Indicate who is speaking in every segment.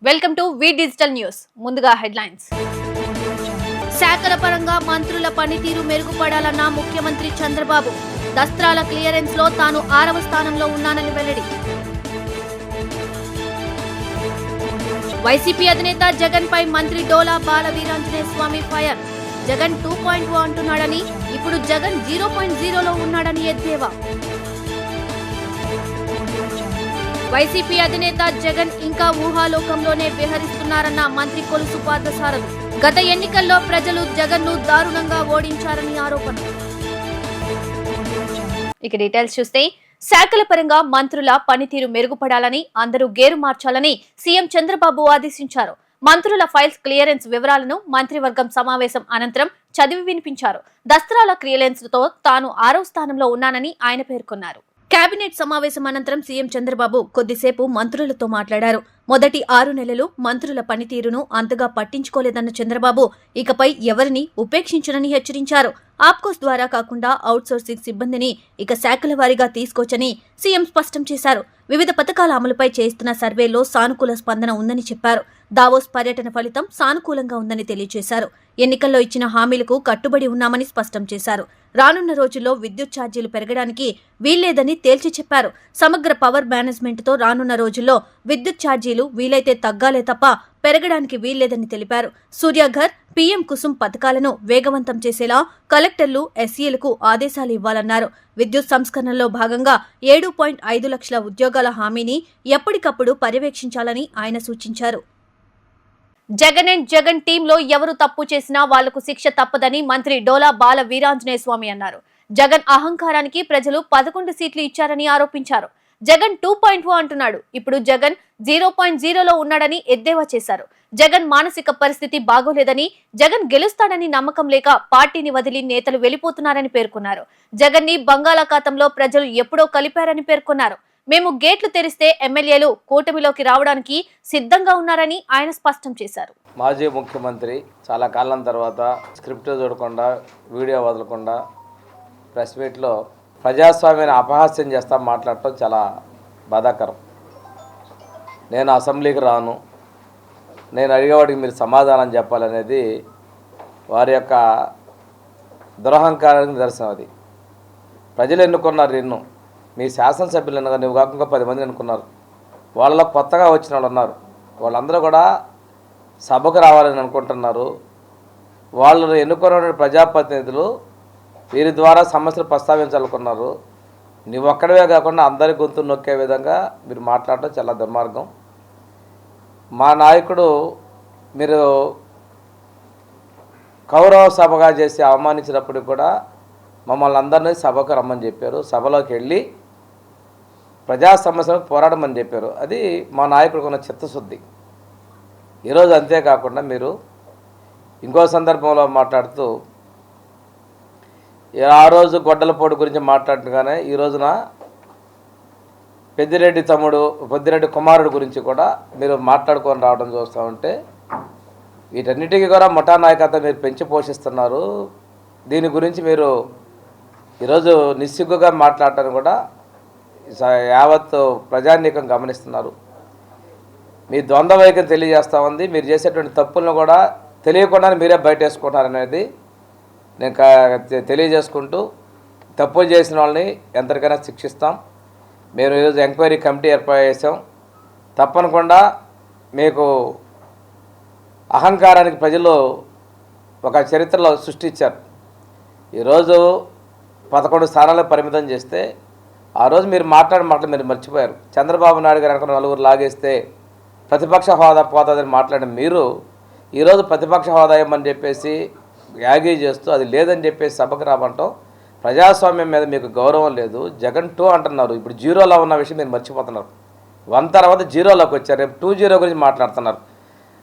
Speaker 1: Welcome to V digital news. ముందుగా headlines. శాఖల పరంగా మంత్రుల పనితీరు మెరుగుపడాలన్న ముఖ్యమంత్రి చంద్రబాబు. దస్త్రాల క్లియరెన్స్ లో తాను 6వ స్థానంలో ఉన్నానని వెల్లడి. వైసీపీ అధినేత జగన్ పై మంత్రి డోలా బాల వీరాంజనేయ స్వామి ఫైర్. జగన్ 2.0 అంటున్నాడని, ఇప్పుడు జగన్ 0.0లో ఉన్నాడని ఎద్దేవా. వైసీపీ అధినేత జగన్ ఇంకా ఊహాలోకంలోనే విహరిస్తున్నారన్న మంత్రి కొలుసు పార్థసారథి. గత ఎన్నికల్లో ప్రజలు జగన్ ను దారుణంగా ఓడించారని ఆరోపణ. ఇక డీటెయిల్స్ చూస్తే, శాఖల పరంగా మంత్రుల పనితీరు మెరుగుపడాలని, అందరూ గేరు మార్చాలని సీఎం చంద్రబాబు ఆదేశించారు. మంత్రుల ఫైల్స్ క్లియరెన్స్ వివరాలను మంత్రివర్గం సమావేశం అనంతరం చదివి వినిపించారు. దస్త్రాల క్లియరెన్స్ తో తాను 6వ స్థానంలో ఉన్నానని ఆయన పేర్కొన్నారు. కేబినెట్ సమావేశం అనంతరం సీఎం చంద్రబాబు కొద్దిసేపు మంత్రులతో మాట్లాడారు. మొదటి 6 నెలలు మంత్రుల పనితీరును అంతగా పట్టించుకోలేదన్న చంద్రబాబు ఇకపై ఎవరిని ఉపేక్షించనని హెచ్చరించారు. ఆప్కోస్ ద్వారా కాకుండా అవుట్సోర్సింగ్ సిబ్బందిని ఇక శాఖల వారీగా తీసుకోవచ్చని సీఎం స్పష్టం చేశారు. వివిధ పథకాల అమలుపై చేస్తున్న సర్వేలో సానుకూల స్పందన ఉందని చెప్పారు. దావోస్ పర్యటన ఫలితం సానుకూలంగా ఉందని తెలియజేశారు. ఎన్నికల్లో ఇచ్చిన హామీలకు కట్టుబడి ఉన్నామని స్పష్టం చేశారు. రానున్న రోజుల్లో విద్యుత్ ఛార్జీలు పెరగడానికి వీల్లేదని తేల్చి చెప్పారు. సమగ్ర పవర్ మేనేజ్మెంట్ తో రానున్న రోజుల్లో విద్యుత్ ఛార్జీలు వీలైతే తగ్గాలే తప్ప పెరగడానికి వీల్లేదని తెలిపారు. సూర్యాఘర్, పీఎం కుసుమ్ పథకాలను వేగవంతం చేసేలా కలెక్టర్లు, ఎస్ఈలకు ఆదేశాలు ఇవ్వాలన్నారు. విద్యుత్ సంస్కరణలో భాగంగా 7.5 లక్షల ఉద్యోగాల హామీని ఎప్పటికప్పుడు పర్యవేక్షించాలని ఆయన సూచించారు. జగన్ అండ్ జగన్ టీంలో ఎవరు తప్పు చేసినా వాళ్లకు శిక్ష తప్పదని మంత్రి డోలా బాల వీరాంజనేయ స్వామి అన్నారు. జగన్ అహంకారానికి ప్రజలు 11 సీట్లు ఇచ్చారని ఆరోపించారు. జగన్ 2.0 అంటున్నాడు, ఇప్పుడు జగన్ 0.0లో ఉన్నాడని ఎద్దేవా చేశారు. జగన్ మానసిక పరిస్థితి బాగోలేదని, జగన్ గెలుస్తాడని నమ్మకం లేక పార్టీని వదిలి నేతలు వెళ్లిపోతున్నారని పేర్కొన్నారు. జగన్ ని బంగాళాఖాతంలో ప్రజలు ఎప్పుడో కలిపారని పేర్కొన్నారు. మేము గేట్లు తెరిస్తే ఎమ్మెల్యేలు కూటమిలోకి రావడానికి సిద్ధంగా ఉన్నారని ఆయన స్పష్టం చేశారు.
Speaker 2: మాజీ ముఖ్యమంత్రి చాలా కాలం తర్వాత స్క్రిప్ట్ చూడకుండా, వీడియో వదలకుండా ప్రెస్ మీట్లో ప్రజాస్వామ్యాన్ని అపహాస్యం చేస్తా మాట్లాడటం చాలా బాధాకరం. నేను అసెంబ్లీకి రాను, నేను అడిగేవాడికి మీరు సమాధానం చెప్పాలనేది వారి యొక్క దురహంకారానికి నిదర్శనం. అది ప్రజలు ఎన్నుకున్నారు నిన్ను, మీ శాసనసభ్యులు ఎన్నుగా నువ్వు కాకుండా 10 మంది ఎన్నుకున్నారు. వాళ్ళలో కొత్తగా వచ్చిన వాళ్ళు ఉన్నారు. వాళ్ళందరూ కూడా సభకు రావాలని అనుకుంటున్నారు. వాళ్ళు ఎన్నుకున్న ప్రజాప్రతినిధులు వీరి ద్వారా సమస్యలు ప్రస్తావించాలనుకున్నారు. నువ్వు ఒక్కడవే కాకుండా అందరి గొంతు నొక్కే విధంగా మీరు మాట్లాడటం చాలా దుర్మార్గం. మా నాయకుడు మీరు కౌరవ సభగా చేసి అవమానించినప్పుడు కూడా మమ్మల్ని అందరినీ సభకు రమ్మని చెప్పారు. సభలోకి వెళ్ళి ప్రజా సమస్యలకు పోరాడమని చెప్పారు. అది మా నాయకుడికి ఉన్న చిత్తశుద్ధి. ఈరోజు అంతేకాకుండా మీరు ఇంకో సందర్భంలో మాట్లాడుతూ ఆ రోజు గొడ్డలపోటు గురించి మాట్లాడగానే ఈ రోజున పెద్దిరెడ్డి కుమారుడు గురించి కూడా మీరు మాట్లాడుకొని రావడం చూస్తూ ఉంటే వీటన్నిటికీ కూడా ముఠా నాయకత్వం మీరు పెంచి పోషిస్తున్నారు. దీని గురించి మీరు ఈరోజు నిస్సిగ్గుగా మాట్లాడటాన్ని కూడా యావత్ ప్రజానీకం గమనిస్తున్నారు. మీ ద్వంద్వ వైఖరి తెలియజేస్తూ ఉంది. మీరు చేసేటువంటి తప్పులను కూడా తెలియకుండానే మీరే బయట వేసుకుంటారనేది నేను తెలియజేసుకుంటూ, తప్పులు చేసిన వాళ్ళని ఎంతకైనా శిక్షిస్తాం. మేము ఈరోజు ఎంక్వైరీ కమిటీ ఏర్పాటు చేసాం. తప్పనకుండా మీకు అహంకారానికి ప్రజలు ఒక చరిత్రలో సృష్టించారు. ఈరోజు 11 స్థానాలకు పరిమితం చేస్తే ఆ రోజు మీరు మాట్లాడిన మాటలు మీరు మర్చిపోయారు. చంద్రబాబు నాయుడు గారు అనుకున్న 4 లాగేస్తే ప్రతిపక్ష హోదా పోతుందని మాట్లాడిన మీరు ఈరోజు ప్రతిపక్ష హోదా ఇవ్వమని చెప్పేసి యాగీ చేస్తూ అది లేదని చెప్పేసి సభకు రావటం ప్రజాస్వామ్యం మీద మీకు గౌరవం లేదు. జగన్ 2 అంటున్నారు, ఇప్పుడు 0లో ఉన్న విషయం మీరు మర్చిపోతున్నారు. 1 తర్వాత 0లోకి వచ్చారు. రేపు 2-0 గురించి మాట్లాడుతున్నారు.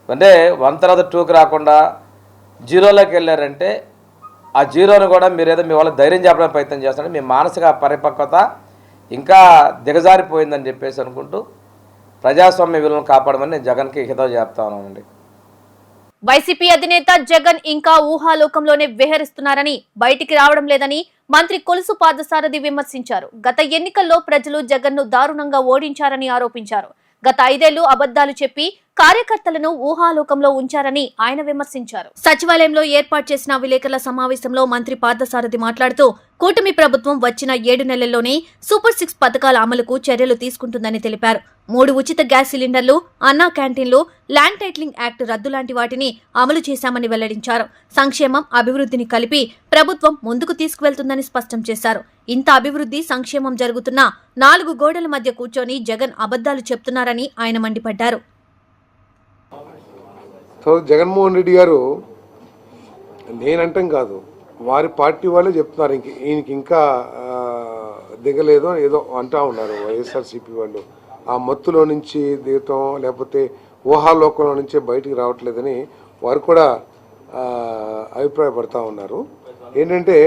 Speaker 2: అంటే 1 తర్వాత 2కి రాకుండా 0లోకి వెళ్ళారంటే ఆ 0ను కూడా మీరు ఏదో మీ వాళ్ళకి ధైర్యం చెప్పడానికి ప్రయత్నం చేస్తున్నారు. మీ మానసిక పరిపక్వత ఇంకా దిగజారిపోయిందని చెప్పేసి అనుకుంటూ ప్రజాస్వామ్య విలువలను కాపాడమని నేను జగన్కి హితవు చెప్తా ఉన్నానండి.
Speaker 1: వైసీపీ అధినేత జగన్ ఇంకా ఊహాలోకంలోనే విహరిస్తున్నారని, బయటికి రావడం లేదని మంత్రి కొలుసు పార్థసారథి విమర్శించారు. గత ఎన్నికల్లో ప్రజలు జగన్ ను దారుణంగా ఓడించారని ఆరోపించారు. గత 5 ఏళ్లు అబద్ధాలు చెప్పి కార్యకర్తలను ఊహాలోకంలో ఉంచారని ఆయన విమర్శించారు. సచివాలయంలో ఏర్పాటు చేసిన విలేకరుల సమావేశంలో మంత్రి పార్థసారథి మాట్లాడుతూ కూటమి ప్రభుత్వం వచ్చిన 7 నెలల్లోనే సూపర్ 6 పథకాల అమలుకు చర్యలు తీసుకుంటుందని తెలిపారు. 3 ఉచిత గ్యాస్ సిలిండర్లు, అన్నా క్యాంటీన్లు, ల్యాండ్ టైటిలింగ్ యాక్ట్ రద్దు లాంటి వాటిని అమలు చేశామని వెల్లడించారు. సంక్షేమం, అభివృద్ధిని కలిపి ప్రభుత్వం ముందుకు తీసుకువెళ్తుందని స్పష్టం చేశారు. ఇంత అభివృద్ధి, సంక్షేమం జరుగుతున్నా 4 గోడల మధ్య కూర్చొని జగన్ అబద్ధాలు చెప్తున్నారని ఆయన మండిపడ్డారు.
Speaker 3: సో జగన్మోహన్ రెడ్డి గారు నేనంటాం కాదు, వారి పార్టీ వాళ్ళే చెప్తున్నారు ఈయనకి ఇంకా దిగలేదు ఏదో అంటా ఉన్నారు వైఎస్ఆర్సీపీ వాళ్ళు. ఆ మత్తులో నుంచి దిగటం లేకపోతే ఊహాలోకంలో నుంచే బయటికి రావట్లేదని వారు కూడా అభిప్రాయపడతా ఉన్నారు. ఏంటంటే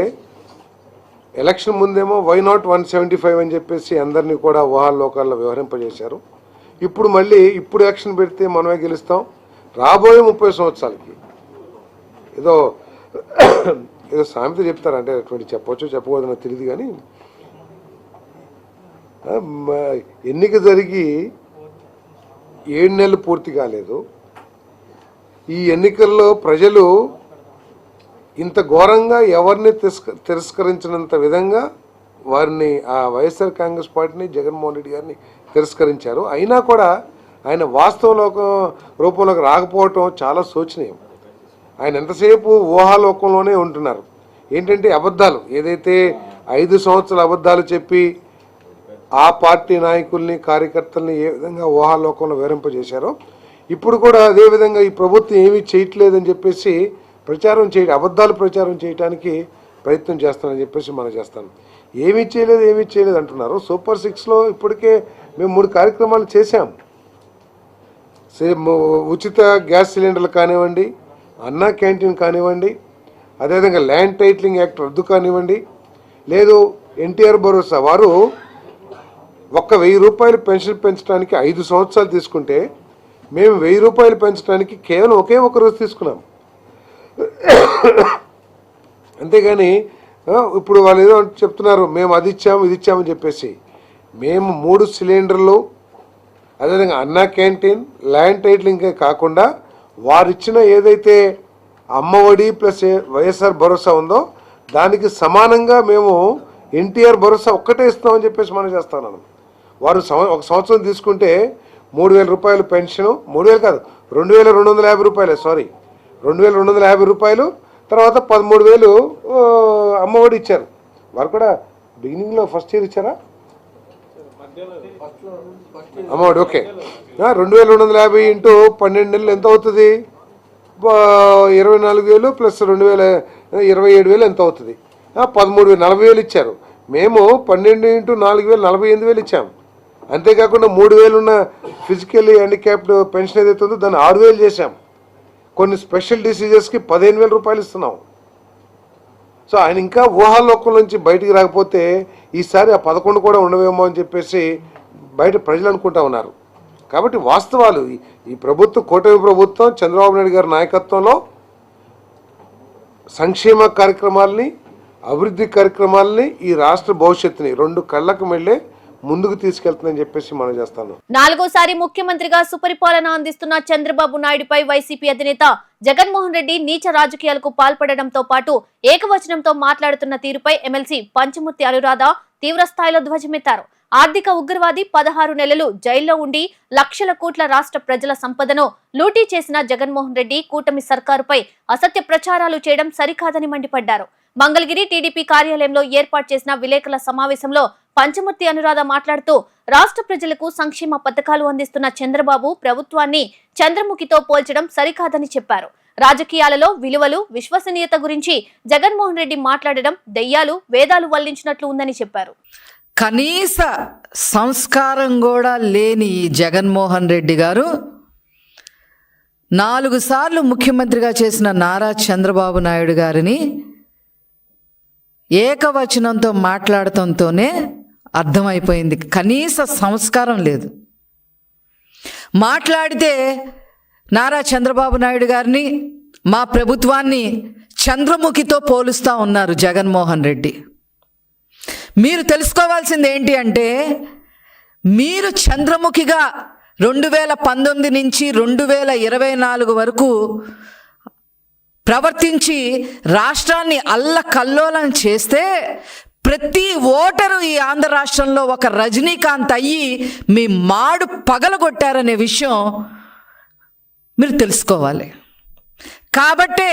Speaker 3: ఎలక్షన్ ముందేమో వై నాట్ 175 అని చెప్పేసి అందరినీ కూడా ఊహాలోకాల్లో వ్యవహరింపజేశారు. ఇప్పుడు మళ్ళీ ఎలక్షన్ పెడితే మనమే గెలుస్తాం, రాబోయే 30 సంవత్సరాలకి ఏదో సామెత చెప్తారు, అంటే అటువంటి చెప్పవచ్చు చెప్పకూడదు నాకు తెలియదు. కానీ ఎన్నిక జరిగి 7 నెలలు పూర్తి కాలేదు. ఈ ఎన్నికల్లో ప్రజలు ఇంత ఘోరంగా ఎవరిని తిరస్కరించినంత విధంగా వారిని ఆ వైఎస్ఆర్ కాంగ్రెస్ పార్టీని, జగన్మోహన్ రెడ్డి గారిని తిరస్కరించారు. అయినా కూడా ఆయన వాస్తవ రూపంలోకి రాకపోవటం చాలా శోచనీయం. ఆయన ఎంతసేపు ఊహాలోకంలోనే ఉంటున్నారు. ఏంటంటే అబద్ధాలు, ఏదైతే 5 సంవత్సరాల అబద్ధాలు చెప్పి ఆ పార్టీ నాయకుల్ని, కార్యకర్తల్ని ఏ విధంగా ఊహాలోకంలో వివరింపజేశారో ఇప్పుడు కూడా అదేవిధంగా ఈ ప్రభుత్వం ఏమీ చేయట్లేదని చెప్పేసి అబద్ధాలు ప్రచారం చేయడానికి ప్రయత్నం చేస్తానని చెప్పేసి మనం చేస్తాను. ఏమీ చేయలేదు అంటున్నారు. సూపర్ 6లో ఇప్పటికే మేము 3 కార్యక్రమాలు చేశాం. ఉచిత గ్యాస్ సిలిండర్లు కానివ్వండి, అన్నా క్యాంటీన్ కానివ్వండి, అదేవిధంగా ల్యాండ్ టైటిలింగ్ యాక్ట్ రద్దు కానివ్వండి, లేదు ఎన్టీఆర్ భరోసా వారు 1,000 రూపాయలు పెన్షన్ పెంచడానికి 5 సంవత్సరాలు తీసుకుంటే మేము 1000 రూపాయలు పెంచడానికి కేవలం ఒకే ఒక రోజు తీసుకున్నాం. అంతేగాని ఇప్పుడు వాళ్ళు ఏదో చెప్తున్నారు మేము అది ఇచ్చాము ఇది ఇచ్చామని చెప్పేసి. మేము 3 సిలిండర్లు, అదేవిధంగా అన్నా క్యాంటీన్, ల్యాండ్ టైటిలింగే కాకుండా వారిచ్చిన ఏదైతే అమ్మఒడి ప్లస్ వైఎస్ఆర్ భరోసా ఉందో దానికి సమానంగా మేము ఎన్టీఆర్ భరోసా ఒక్కటే ఇస్తామని చెప్పేసి మనం చేస్తున్నాను. వారు 1 సంవత్సరం తీసుకుంటే 3,000 రూపాయలు పెన్షను, 3,000 కాదు 2,250 రూపాయలే, 2,250 రూపాయలు, తర్వాత 13,000 అమ్మఒడి ఇచ్చారు. వారు కూడా బిగినింగ్లో ఫస్ట్ ఇయర్ ఇచ్చారా అమ్మఒడి? ఓకే, 2,250 ఇంటూ 12 నెలలు ఎంత అవుతుంది? 24,000 ప్లస్ 27,000 ఎంత అవుతుంది? 13,000, 40,000 ఇచ్చారు. మేము 12 ఇంటూ 4,000 48,000 ఇచ్చాము. అంతేకాకుండా 3,000 ఉన్న ఫిజికల్లీ హ్యాండిక్యాప్డ్ పెన్షన్ ఏదైతే ఉందో దాన్ని 6,000 చేశాం. కొన్ని స్పెషల్ డిసీజెస్కి 15,000 రూపాయలు ఇస్తున్నాం. సో ఆయన ఇంకా ఊహాలోకం నుంచి బయటికి రాకపోతే ఈసారి ఆ 11 కూడా ఉండవేమో అని చెప్పేసి బయట ప్రజలు అనుకుంటా ఉన్నారు. కాబట్టి వాస్తవాలు, ఈ ప్రభుత్వం, కూటమి ప్రభుత్వం, చంద్రబాబు నాయుడు గారి నాయకత్వంలో సంక్షేమ కార్యక్రమాలని, అభివృద్ధి కార్యక్రమాలని, ఈ రాష్ట్ర భవిష్యత్తుని 2 కళ్ళకు మెళ్ళే ముందుకు తీసుకెళ్తుందని చెప్పేసి మనం చేస్తాను.
Speaker 1: 4వ సారి ముఖ్యమంత్రిగా సుపరిపాలన అందిస్తున్న చంద్రబాబు నాయుడుపై వైసీపీ అధినేత జగన్మోహన్ రెడ్డి నీచ రాజకీయాలకు పాల్పడడంతో పాటు ఏకవచనంతో మాట్లాడుతున్న తీరుపై ఎమ్మెల్సీ పంచముర్తి అనురాధ తీవ్రస్థాయిలో ధ్వజమెత్తారు. ఆర్థిక ఉగ్రవాది 16 నెలలు జైల్లో ఉండి లక్షల కోట్ల రాష్ట్ర ప్రజల సంపదను లూటీ చేసిన జగన్మోహన్ రెడ్డి కూటమి సర్కారుపై అసత్య ప్రచారాలు చేయడం సరికాదని మండిపడ్డారు. మంగళగిరి టీడీపీ కార్యాలయంలో ఏర్పాటు చేసిన విలేకరుల సమావేశంలో పంచముర్తి అనురాధ మాట్లాడుతూ రాష్ట్ర ప్రజలకు సంక్షేమ పథకాలు అందిస్తున్న చంద్రబాబు ప్రభుత్వాన్ని చంద్రముఖితో పోల్చడం సరికాదని చెప్పారు. రాజకీయాలలో విలువలు, విశ్వసనీయత గురించి జగన్మోహన్ రెడ్డి మాట్లాడడం దెయ్యాలు వేదాలు వల్లించినట్లు ఉందని చెప్పారు.
Speaker 4: కనీస సంస్కారం కూడా లేని ఈ జగన్మోహన్ రెడ్డి గారు 4 సార్లు ముఖ్యమంత్రిగా చేసిన నారా చంద్రబాబు నాయుడు గారిని ఏకవచనంతో మాట్లాడటంతోనే అర్థమైపోయింది కనీస సంస్కారం లేదు. మాట్లాడితే నారా చంద్రబాబు నాయుడు గారిని, మా ప్రభుత్వాన్ని చంద్రముఖితో పోలుస్తూ ఉన్నారు జగన్మోహన్ రెడ్డి. మీరు తెలుసుకోవాల్సింది ఏంటి అంటే, మీరు చంద్రముఖిగా 2019 నుంచి 2024 వరకు ప్రవర్తించి రాష్ట్రాన్ని అల్లకల్లోలం చేస్తే ప్రతి ఓటరు ఈ ఆంధ్ర రాష్ట్రంలో ఒక రజనీకాంత్ అయ్యి మీ మాడు పగలగొట్టారనే విషయం మీరు తెలుసుకోవాలి. కాబట్టే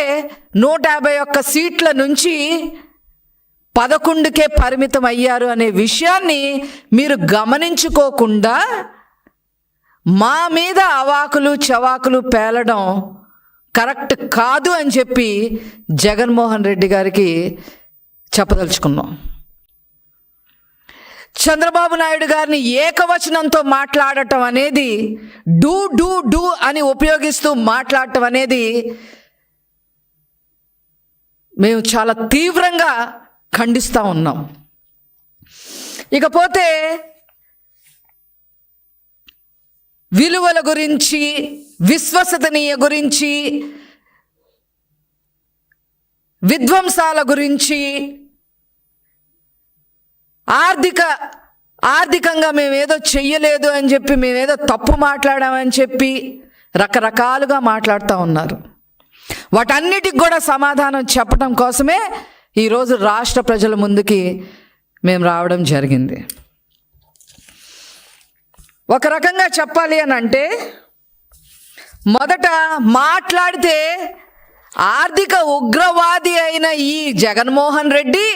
Speaker 4: 151 సీట్ల నుంచి 11కే పరిమితం అయ్యారు అనే విషయాన్ని మీరు గమనించుకోకుండా మా మీద అవాకులు చవాకులు పేలడం కరెక్ట్ కాదు అని చెప్పి జగన్మోహన్ రెడ్డి గారికి చెప్పదలుచుకున్నాం. చంద్రబాబు నాయుడు గారిని ఏకవచనంతో మాట్లాడటం అనేది డూ డూ డూ అని ఉపయోగిస్తూ మాట్లాడటం అనేది మేము చాలా తీవ్రంగా ఖండిస్తూ ఉన్నాం. ఇకపోతే విలువల గురించి, విశ్వసనీయ గురించి, విధ్వంసాల గురించి, ఆర్థికంగా మేమేదో చెయ్యలేదు అని చెప్పి, మేమేదో తప్పు మాట్లాడామని చెప్పి రకరకాలుగా మాట్లాడుతూ ఉన్నారు. వాటన్నిటికి కూడా సమాధానం చెప్పడం కోసమే ఈరోజు రాష్ట్ర ప్రజల ముందుకి మేము రావడం జరిగింది. ఒక రకంగా చెప్పాలి అని అంటే, మొదట మాట్లాడితే ఆర్థిక ఉగ్రవాది అయిన ఈ జగన్మోహన్ రెడ్డి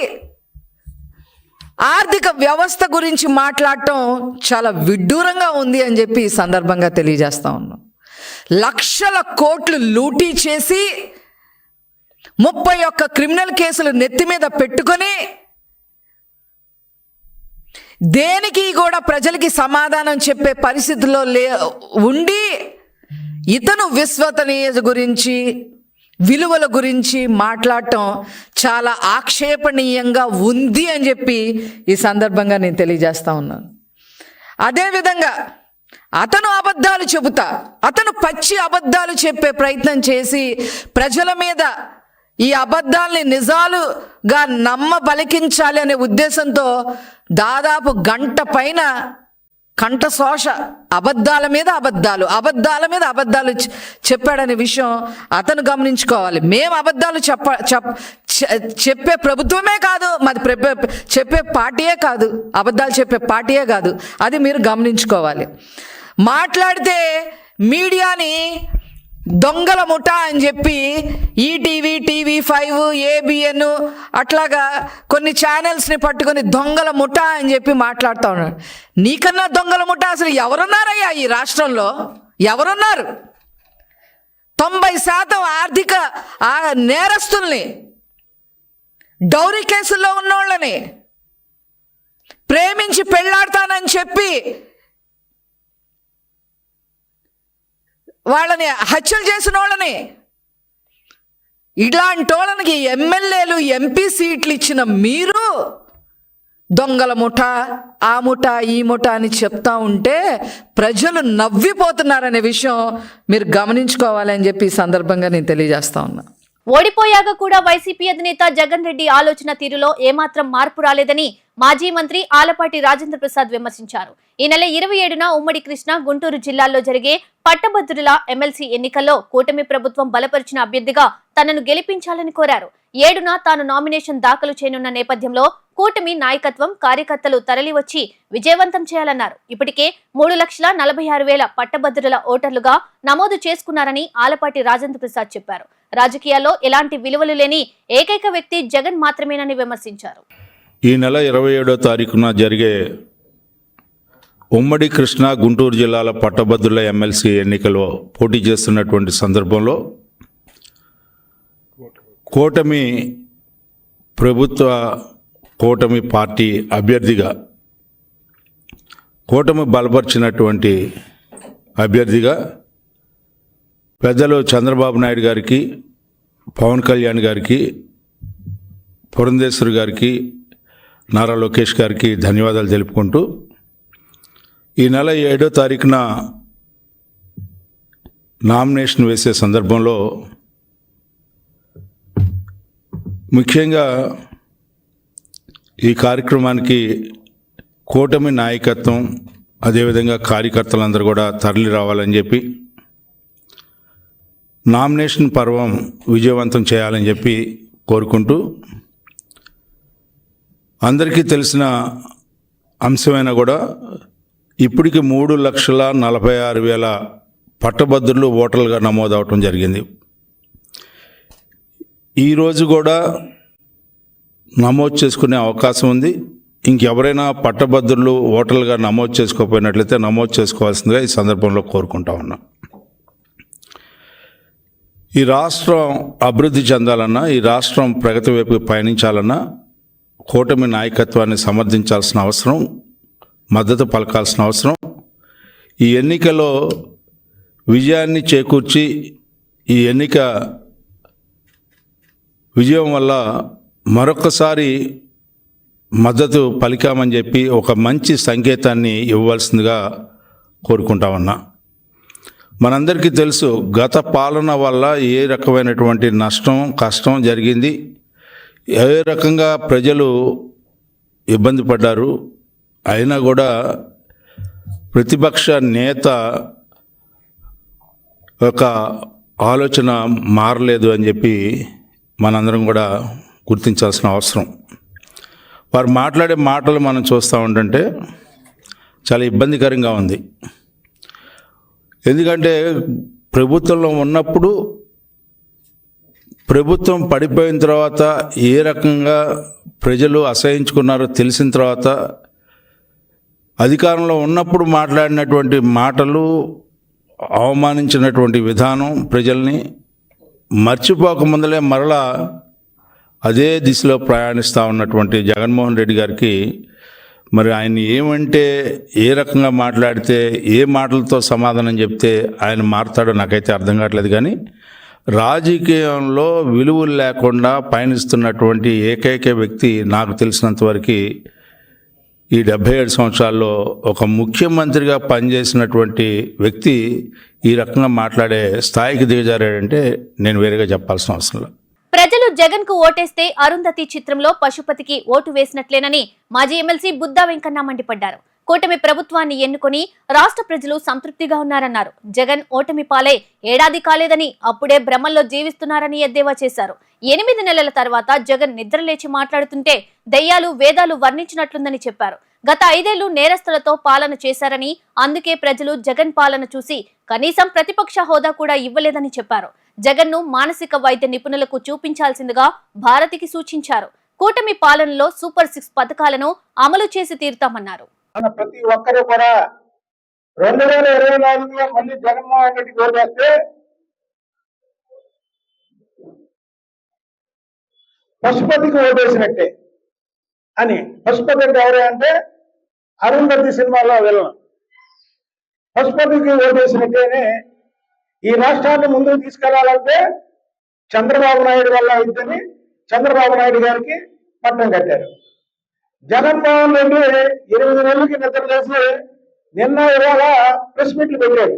Speaker 4: ఆర్థిక వ్యవస్థ గురించి మాట్లాడటం చాలా విడ్డూరంగా ఉంది అని చెప్పి ఈ సందర్భంగా తెలియజేస్తా ఉన్నాం. లక్షల కోట్లు లూటీ చేసి 31 క్రిమినల్ కేసులు నెత్తి మీద పెట్టుకొని దేనికి కూడా ప్రజలకి సమాధానం చెప్పే పరిస్థితిలో ఉండి ఇతను విశ్వసనీయత గురించి, విలువల గురించి మాట్లాడటం చాలా ఆక్షేపణీయంగా ఉంది అని చెప్పి ఈ సందర్భంగా నేను తెలియజేస్తా ఉన్నాను. అదేవిధంగా అతను అబద్ధాలు చెబుతా, అతను పచ్చి అబద్ధాలు చెప్పే ప్రయత్నం చేసి ప్రజల మీద ఈ అబద్ధాలని నిజాలుగా బలికించాలి అనే ఉద్దేశంతో దాదాపు గంట పైన కంఠశోష అబద్ధాల మీద అబద్ధాలు చెప్పాడనే విషయం అతను గమనించుకోవాలి. మేము అబద్ధాలు చెప్పే ప్రభుత్వమే కాదు, మాది చెప్పే పార్టీయే కాదు, అబద్ధాలు చెప్పే పార్టీయే కాదు, అది మీరు గమనించుకోవాలి. మాట్లాడితే మీడియాని దొంగల ముఠా అని చెప్పి ఈటీవీ, TV5, ABN అట్లాగా కొన్ని ఛానల్స్ని పట్టుకొని దొంగల ముఠా అని చెప్పి మాట్లాడుతూ ఉన్నాడు. నీకన్నా దొంగల ముఠా అసలు ఎవరున్నారయ్యా ఈ రాష్ట్రంలో? ఎవరున్నారు? 90% ఆర్థిక నేరస్తుల్ని, డౌరీ కేసుల్లో ఉన్నోళ్ళని, ప్రేమించి పెళ్ళాడతానని చెప్పి వాళ్ళని హత్యలు చేసిన వాళ్ళని, ఇలాంటి వాళ్ళకి ఎమ్మెల్యేలు, MP సీట్లు ఇచ్చిన మీరు దొంగల ముఠా, ఆ ముఠా, ఈ ముఠా అని చెప్తా ఉంటే ప్రజలు నవ్విపోతున్నారనే విషయం మీరు గమనించుకోవాలని చెప్పి ఈ సందర్భంగా నేను తెలియజేస్తా ఉన్నా.
Speaker 1: ఓడిపోయాక కూడా వైసీపీ అధినేత జగన్ రెడ్డి ఆలోచన తీరులో ఏమాత్రం మార్పు రాలేదని మాజీ మంత్రి ఆలపాటి రాజేంద్ర ప్రసాద్ విమర్శించారు. ఈ నెల 27న ఉమ్మడి కృష్ణా, గుంటూరు జిల్లాల్లో జరిగే పట్టభద్రుల ఎమ్మెల్సీ ఎన్నికల్లో కూటమి ప్రభుత్వం బలపరిచిన అభ్యర్థిగా తనను గెలిపించాలని కోరారు. 7న తాను నామినేషన్ దాఖలు చేయనున్న నేపథ్యంలో కూటమి నాయకత్వం, కార్యకర్తలు తరలివచ్చి విజయవంతం చేయాలన్నారు. ఇప్పటికే 3,46,000 పట్టభద్రుల ఓటర్లుగా నమోదు చేసుకున్నారని ఆలపాటి రాజేంద్ర ప్రసాద్ చెప్పారు. రాజకీయాల్లో ఎలాంటి విలువలు లేని ఏకైక వ్యక్తి జగన్ మాత్రమేనని విమర్శించారు.
Speaker 5: ఈ నెల 27వ తారీఖున జరిగే ఉమ్మడి కృష్ణా, గుంటూరు జిల్లాల పట్టభద్రుల ఎమ్మెల్సీ ఎన్నికలో పోటీ చేస్తున్నటువంటి సందర్భంలో కూటమి పార్టీ అభ్యర్థిగా, కూటమి బలపరిచినటువంటి అభ్యర్థిగా పెద్దలు చంద్రబాబు నాయుడు గారికి, పవన్ కళ్యాణ్ గారికి, పురంధేశ్వరి గారికి, నారా లోకేష్ గారికి ధన్యవాదాలు తెలుపుకుంటూ ఈ నెల 7వ తారీఖున నామినేషన్ వేసే సందర్భంలో ముఖ్యంగా ఈ కార్యక్రమానికి కూటమి నాయకత్వం, అదేవిధంగా కార్యకర్తలందరూ కూడా తరలి రావాలని చెప్పి నామినేషన్ పర్వం విజయవంతం చేయాలని చెప్పి కోరుకుంటూ, అందరికీ తెలిసిన అంశమైనా కూడా ఇప్పటికి 3,46,000 పట్టభద్రులు ఓటర్లుగా నమోదవటం జరిగింది. ఈరోజు కూడా నమోదు చేసుకునే అవకాశం ఉంది. ఇంకెవరైనా పట్టభద్రులు ఓటర్లుగా నమోదు చేసుకోకపోయినట్లయితే నమోదు చేసుకోవాల్సిందిగా ఈ సందర్భంలో కోరుకుంటా ఉన్నా. ఈ రాష్ట్రం అభివృద్ధి చెందాలన్నా, ఈ రాష్ట్రం ప్రగతి వైపు పయనించాలన్నా కూటమి నాయకత్వాన్ని సమర్థించాల్సిన అవసరం, మద్దతు పలకాల్సిన అవసరం. ఈ ఎన్నికలో విజయాన్ని చేకూర్చి ఈ ఎన్నిక విజయం వల్ల మరొకసారి మద్దతు పలికామని చెప్పి ఒక మంచి సంకేతాన్ని ఇవ్వవలసిందిగా కోరుకుంటా ఉన్నా. మనందరికీ తెలుసు గత పాలన వల్ల ఏ రకమైనటువంటి నష్టం కష్టం జరిగింది, ఏ రకంగా ప్రజలు ఇబ్బంది పడ్డారు. అయినా కూడా ప్రతిపక్ష నేత ఒక ఆలోచన మారలేదు అని చెప్పి మనందరం కూడా గుర్తించాల్సిన అవసరం. వారు మాట్లాడే మాటలు మనం చూస్తూ ఉంటుంటే చాలా ఇబ్బందికరంగా ఉంది. ఎందుకంటే ప్రభుత్వంలో ఉన్నప్పుడు, ప్రభుత్వం పడిపోయిన తర్వాత ఏ రకంగా ప్రజలు అసహించుకున్నారో తెలిసిన తర్వాత అధికారంలో ఉన్నప్పుడు మాట్లాడినటువంటి మాటలు, అవమానించినటువంటి విధానం ప్రజల్ని మర్చిపోకముందలే మరలా అదే దిశలో ప్రయాణిస్తూ ఉన్నటువంటి జగన్మోహన్ రెడ్డి గారికి మరి ఆయన ఏమంటే, ఏ రకంగా మాట్లాడితే, ఏ మాటలతో సమాధానం చెప్తే ఆయన మారుతాడో నాకైతే అర్థం కావట్లేదు. కానీ రాజకీయంలో విలువలు లేకుండా పయనిస్తున్నటువంటి ఏకైక వ్యక్తి నాకు తెలిసినంతవరకు ఈ 77 సంవత్సరాల్లో ఒక ముఖ్యమంత్రిగా పనిచేసినటువంటి వ్యక్తి ఈ రకంగా మాట్లాడే స్థాయికి దిగజారాడంటే నేను వేరేగా చెప్పాల్సిన అవసరం లేదు.
Speaker 1: ప్రజలు జగన్ కు ఓటేస్తే అరుంధతి చిత్రంలో పశుపతికి ఓటు వేసినట్లేనని మాజీ ఎమ్మెల్సీ బుద్దా వెంకన్న మండిపడ్డారు. కూటమి ప్రభుత్వాన్ని ఎన్నుకొని రాష్ట్ర ప్రజలు సంతృప్తిగా ఉన్నారన్నారు. జగన్ ఓటమి పాలై ఏడాది కాలేదని, అప్పుడే భ్రమల్లో జీవిస్తున్నారని ఎద్దేవా చేశారు. 8 నెలల తర్వాత జగన్ నిద్రలేచి మాట్లాడుతుంటే దయ్యాలు వేదాలు వర్ణించినట్లుందని చెప్పారు. గత 5 ఏళ్లు నేరస్తులతో పాలన చేశారని, అందుకే ప్రజలు జగన్ పాలన చూసి కనీసం ప్రతిపక్ష హోదా కూడా ఇవ్వలేదని చెప్పారు. జగన్ ను మానసిక వైద్య నిపుణులకు చూపించాల్సిందిగా భారతికి సూచించారు. కూటమి పాలనలో సూపర్ 6 పథకాలను అమలు చేసి తీరుతామన్నారు.
Speaker 6: ప్రతి ఒక్కరు కూడా 2024లో మళ్ళీ జగన్మోహన్ రెడ్డికి ఓటేస్తే పశుపతికి ఓటేసినట్టే అని. పశుపతి అంటే ఎవరు అంటే అరుంధతి సినిమాలో వెళ్ళను. పశుపతికి ఓటేసినట్టేనే ఈ రాష్ట్రాన్ని ముందుకు తీసుకెళ్లాలంటే చంద్రబాబు నాయుడు వల్ల ఇద్దని చంద్రబాబు నాయుడు గారికి పట్టం కట్టారు. జగన్మోహన్ రెడ్డి 8 నెలలకి నిద్రలేసి నిన్న ఇవాళ ప్రెస్ మీట్లు పెట్టాడు.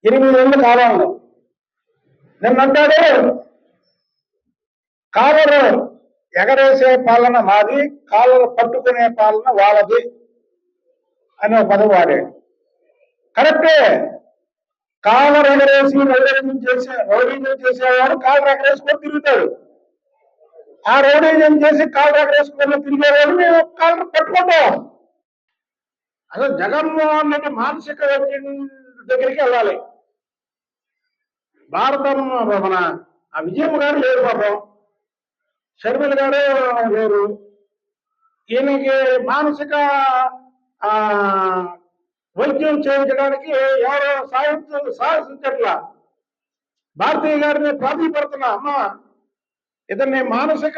Speaker 6: 8 నెలల కాలంలో నిన్నంటాడు కాలరు ఎగరేసే పాలన మాది, కాలరు పట్టుకునే పాలన వాళ్ళది అని ఒక పదం వాడాడు. కరెక్టే. కాలర్ ఎగరేసి రౌడీజం చేసేవాడు కాలర్ ఎగరేసుకొని తిరుగుతాడు. ఆ రౌడీజం చేసి కాలర్ ఎగరేసుకొని తిరిగేవాడు మేము కాలర్ పట్టుకుంటాం. అసలు జగన్మోహన్ రెడ్డి మానసిక వైద్యుడి దగ్గరికి వెళ్ళాలి. భారతం మన ఆ విజయమ్మ గారు లేరు, పాపం షర్మిల గారు లేరు. ఈయనకి మానసిక వైద్యం చేయించడానికి ఎవరో సాహసించట్లా. భారతీయ గారిని ప్రాధాన్యపడుతున్నా, అమ్మ ఇతన్ని మానసిక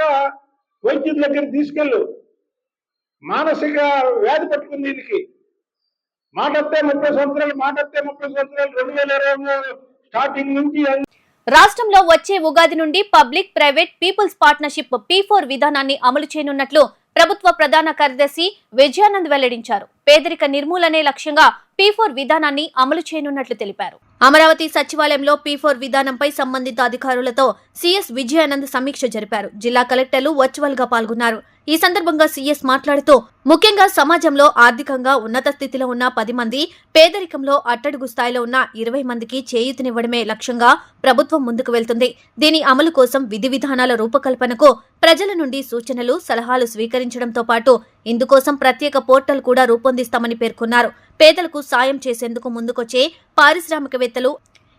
Speaker 6: వైద్యుల దగ్గర తీసుకెళ్ళు, మానసిక వ్యాధి పట్టుకుంది దీనికి. మాటస్తే 30 సంవత్సరాలు 2023 స్టార్టింగ్ నుంచి
Speaker 1: రాష్ట్రంలో వచ్చే ఉగాది నుండి public private peoples partnership P4 విధానాన్ని అమలు చేయనున్నట్లు ప్రభుత్వ ప్రధాన కార్యదర్శి విజయానంద్ వెల్లడించారు. పేదరిక నిర్మూలనే లక్ష్యంగా P4 విధానాన్ని అమలు చేయనున్నట్లు తెలిపారు. అమరావతి సచివాలయంలో P4 విధానంపై సంబంధిత అధికారులతో సీఎస్ విజయానంద్ సమీక్ష జరిపారు. జిల్లా కలెక్టర్లు వర్చువల్ గా పాల్గొన్నారు. ఈ సందర్భంగా సీఎస్ మాట్లాడుతూ ముఖ్యంగా సమాజంలో ఆర్థికంగా ఉన్నత స్థితిలో ఉన్న 10 మంది, పేదరికంలో అట్టడుగు స్థాయిలో ఉన్న 20 మందికి చేయూతనివ్వడమే లక్ష్యంగా ప్రభుత్వం ముందుకు వెళ్తుంది. దీని అమలు కోసం విధి విధానాల రూపకల్పనకు ప్రజల నుండి సూచనలు, సలహాలు స్వీకరించడంతో పాటు ఇందుకోసం ప్రత్యేక పోర్టల్ కూడా రూపొందిస్తామని పేర్కొన్నారు. పేదలకు సాయం చేసేందుకు ముందుకొచ్చే పారిశ్రామికవేత్తలు,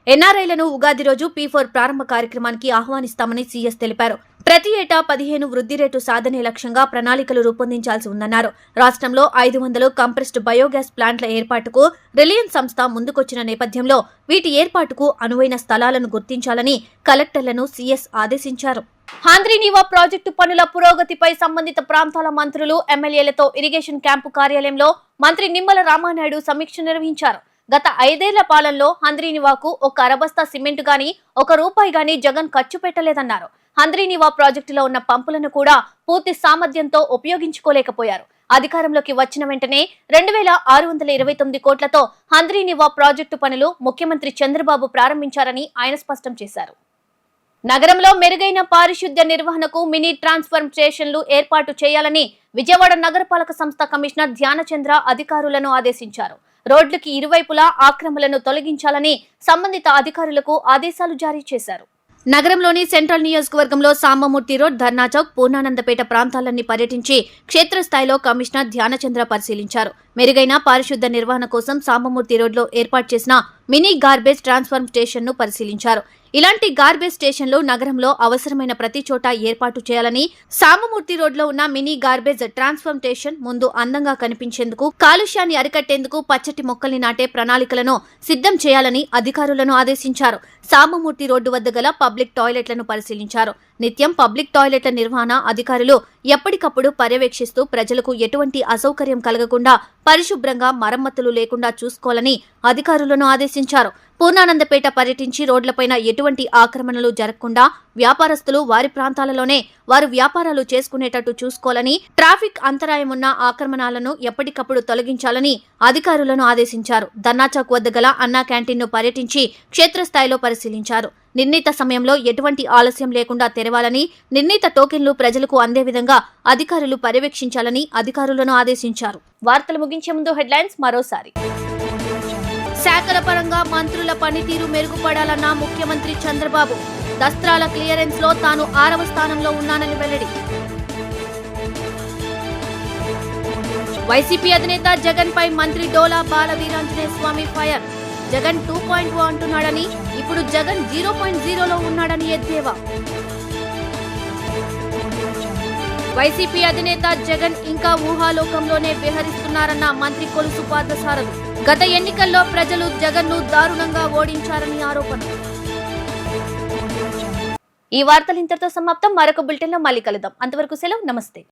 Speaker 1: ఎన్ఆర్ఐలను ఉగాది రోజు P4 ప్రారంభ కార్యక్రమానికి ఆహ్వానిస్తామని సీఎస్ తెలిపారు. ప్రతి ఏటా 15 వృద్ధి రేటు సాధనే లక్ష్యంగా ప్రణాళికలు రూపొందించాల్సి ఉందన్నారు. రాష్ట్రంలో 500 కంప్రెస్డ్ బయోగ్యాస్ ప్లాంట్ల ఏర్పాటుకు రిలయన్స్ సంస్థ ముందుకొచ్చిన నేపథ్యంలో వీటి ఏర్పాటుకు అనువైన స్థలాలను గుర్తించాలని కలెక్టర్లను సీఎస్ ఆదేశించారు. హంద్రీనీవా ప్రాజెక్టు పనుల పురోగతిపై సంబంధిత ప్రాంతాల మంత్రులు, ఎమ్మెల్యేలతో ఇరిగేషన్ క్యాంపు కార్యాలయంలో మంత్రి నిమ్మల రామానాయుడు సమీక్ష నిర్వహించారు. గత 5 ఏళ్ల పాలనలో హంద్రీనీవాకు ఒక అరబస్తా సిమెంట్ గాని, ₹1 గాని జగన్ ఖర్చు పెట్టలేదన్నారు. హంద్రీనీవా ప్రాజెక్టులో ఉన్న పంపులను కూడా పూర్తి సామర్థ్యంతో ఉపయోగించుకోలేకపోయారు. అధికారంలోకి వచ్చిన వెంటనే 2,629 కోట్లతో హంద్రీనీవా ప్రాజెక్టు పనులు ముఖ్యమంత్రి చంద్రబాబు ప్రారంభించారని ఆయన స్పష్టం చేశారు. నగరంలో మెరుగైన పారిశుద్ధ్య నిర్వహణకు మినీ ట్రాన్స్ఫర్ స్టేషన్లు ఏర్పాటు చేయాలని విజయవాడ నగరపాలక సంస్థ కమిషనర్ ధ్యానచంద్ర అధికారులను ఆదేశించారు. రోడ్లకి ఇరువైపులా ఆక్రమణలను తొలగించాలని సంబంధిత అధికారులకు ఆదేశాలు జారీ చేశారు. నగరంలోని సెంట్రల్ నియోజకవర్గంలో సాంబమూర్తి రోడ్, ధర్నా చౌక్, పూర్ణానందపేట ప్రాంతాలన్నీ పర్యటించి క్షేత్రస్థాయిలో కమిషనర్ ధ్యానచంద్ర పరిశీలించారు. మెరుగైన పారిశుద్ధ్య నిర్వహణ కోసం సాంబమూర్తి రోడ్లో ఏర్పాటు చేసిన మినీ గార్బేజ్ ట్రాన్స్ఫర్ స్టేషన్ను పరిశీలించారు. ఇలాంటి గార్బేజ్ స్టేషన్లు నగరంలో అవసరమైన ప్రతి చోట ఏర్పాటు చేయాలని, సాంబమూర్తి రోడ్లో ఉన్న మినీ గార్బేజ్ ట్రాన్స్ఫర్ స్టేషన్ ముందు అందంగా కనిపించేందుకు, కాలుష్యాన్ని అరికట్టేందుకు పచ్చటి మొక్కల్ని నాటే ప్రణాళికలను సిద్ధం చేయాలని అధికారులను ఆదేశించారు. సాంబమూర్తి రోడ్డు వద్ద గల పబ్లిక్ టాయిలెట్లను పరిశీలించారు. నిత్యం పబ్లిక్ టాయిలెట్ల నిర్వహణ అధికారులు ఎప్పటికప్పుడు పర్యవేక్షిస్తూ ప్రజలకు ఎటువంటి అసౌకర్యం కలగకుండా పరిశుభ్రంగా మరమ్మతులు లేకుండా చూసుకోవాలని అధికారులను ఆదేశించారు. పూర్ణానందపేట పర్యటించి రోడ్లపైన ఎటువంటి ఆక్రమణలు జరగకుండా వ్యాపారస్తులు వారి ప్రాంతాలలోనే వారు వ్యాపారాలు చేసుకునేటట్టు చూసుకోవాలని, ట్రాఫిక్ అంతరాయం ఉన్న ఆక్రమణాలను ఎప్పటికప్పుడు తొలగించాలని అధికారులను ఆదేశించారు. ధర్నాచౌక్ వద్ద గల అన్నా క్యాంటీన్ను పర్యటించి క్షేత్రస్థాయిలో పరిశీలించారు. నిర్ణీత సమయంలో ఎటువంటి ఆలస్యం లేకుండా తెరవాలని, నిర్ణీత టోకెన్లు ప్రజలకు అందే విధంగా అధికారులు పర్యవేక్షించాలని అధికారులను ఆదేశించారు. వార్తలు ముగించే ముందు హెడ్లైన్స్ మరోసారి. శాఖల పరంగా మంత్రుల పనితీరు మెరుగుపడాలన్న ముఖ్యమంత్రి చంద్రబాబు. దస్త్రాల క్లియరెన్స్ లో తాను 6వ స్థానంలో ఉన్నానని వెల్లడి. వైసీపీ అధినేత జగన్ పై మంత్రి డోలా బాల వీరాంజనేయ స్వామి ఫైర్. జగన్ 2.0 అంటున్నాడని, ఇప్పుడు జగన్ 0.0లో ఉన్నాడని ఎద్దేవా. వైసీపీ అధినేత జగన్ ఇంకా ఊహాలోకంలోనే విహరిస్తున్నారన్న మంత్రి కొలుసు పార్థసారథి. గత ఎన్నికల్లో ప్రజలు జగన్ను దారుణంగా ఓడించారని ఆరోపణ. ఈ వార్తలు ఇంతటితో సమాప్తం. మరొక బులెటిన్లో మళ్ళీ కలుద్దాం. అంతవరకు సెలవు. నమస్తే.